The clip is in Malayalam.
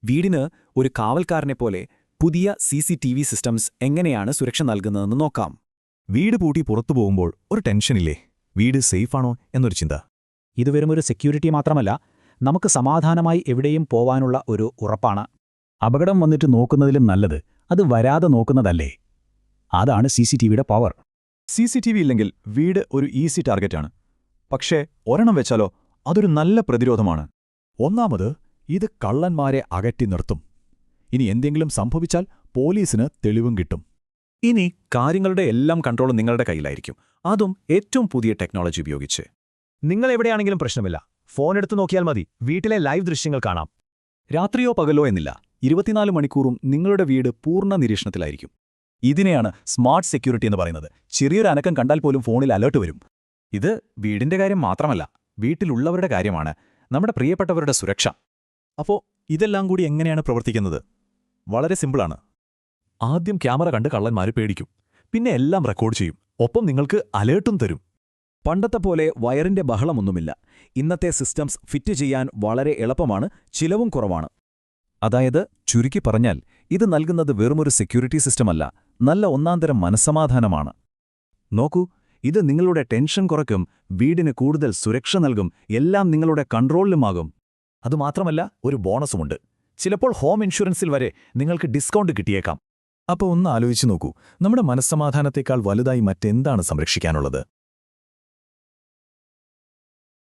വീടിന് ഒരു കാവൽക്കാരനെപ്പോലെ പുതിയ CCTV സിസ്റ്റംസ് എങ്ങനെയാണ് സുരക്ഷ നൽകുന്നതെന്ന് നോക്കാം. വീട് പൂട്ടി പുറത്തു പോകുമ്പോൾ ഒരു ടെൻഷനില്ലേ, വീട് സേഫാണോ എന്നൊരു ചിന്ത. ഇത് വെറുമൊരു സെക്യൂരിറ്റി മാത്രമല്ല, നമുക്ക് സമാധാനമായി എവിടെയും പോവാനുള്ള ഒരു ഉറപ്പാണ്. അപകടം വന്നിട്ട് നോക്കുന്നതിലും നല്ലത് അത് വരാതെ നോക്കുന്നതല്ലേ. അതാണ് CCTVയുടെ പവർ. CCTV ഇല്ലെങ്കിൽ വീട് ഒരു ഈസി ടാർഗറ്റാണ്. പക്ഷേ ഒരെണ്ണം വെച്ചാലോ, അതൊരു നല്ല പ്രതിരോധമാണ്. ഒന്നാമത്, ഇത് കള്ളന്മാരെ അകറ്റി നിർത്തും. ഇനി എന്തെങ്കിലും സംഭവിച്ചാൽ പോലീസിന് തെളിവും കിട്ടും. ഇനി കാര്യങ്ങളുടെ എല്ലാം കൺട്രോൾ നിങ്ങളുടെ കയ്യിലായിരിക്കും, അതും ഏറ്റവും പുതിയ ടെക്നോളജി ഉപയോഗിച്ച്. നിങ്ങൾ എവിടെയാണെങ്കിലും പ്രശ്നമില്ല, ഫോൺ എടുത്തു നോക്കിയാൽ മതി, വീട്ടിലെ ലൈവ് ദൃശ്യങ്ങൾ കാണാം. രാത്രിയോ പകലോ എന്നില്ല, 24 മണിക്കൂറും നിങ്ങളുടെ വീട് പൂർണ്ണ നിരീക്ഷണത്തിലായിരിക്കും. ഇതിനെയാണ് സ്മാർട്ട് സെക്യൂരിറ്റി എന്ന് പറയുന്നത്. ചെറിയൊരു അനക്കം കണ്ടാൽ പോലും ഫോണിൽ അലേർട്ട് വരും. ഇത് വീടിന്റെ കാര്യം മാത്രമല്ല, വീട്ടിലുള്ളവരുടെ കാര്യമാണ്, നമ്മുടെ പ്രിയപ്പെട്ടവരുടെ സുരക്ഷ. അപ്പോൾ ഇതെല്ലാം കൂടി എങ്ങനെയാണ് പ്രവർത്തിക്കുന്നത്? വളരെ സിമ്പിളാണ്. ആദ്യം ക്യാമറ കണ്ട് കള്ളന്മാര് പേടിക്കും, പിന്നെ എല്ലാം റെക്കോർഡ് ചെയ്യും, ഒപ്പം നിങ്ങൾക്ക് അലേർട്ടും തരും. പണ്ടത്തെ പോലെ വയറിന്റെ ബഹളമൊന്നുമില്ല. ഇന്നത്തെ സിസ്റ്റംസ് ഫിറ്റ് ചെയ്യാൻ വളരെ എളുപ്പമാണ്, ചിലവും കുറവാണ്. അതായത് ചുരുക്കി പറഞ്ഞാൽ, ഇത് നൽകുന്നത് വെറുമൊരു സെക്യൂരിറ്റി സിസ്റ്റമല്ല, നല്ല ഒന്നാന്തരം മനസ്സമാധാനമാണ്. നോക്കൂ, ഇത് നിങ്ങളുടെ ടെൻഷൻ കുറയ്ക്കും, വീടിന് കൂടുതൽ സുരക്ഷ നൽകും, എല്ലാം നിങ്ങളുടെ കൺട്രോളിലുമാകും. അതുമാത്രമല്ല, ഒരു ബോണസുമുണ്ട്. ചിലപ്പോൾ ഹോം ഇൻഷുറൻസിൽ വരെ നിങ്ങൾക്ക് ഡിസ്കൗണ്ട് കിട്ടിയേക്കാം. അപ്പോൾ ഒന്ന് ആലോചിച്ചു നോക്കൂ, നമ്മുടെ മനസ്സമാധാനത്തേക്കാൾ വലുതായി മറ്റെന്താണ് സംരക്ഷിക്കാനുള്ളത്?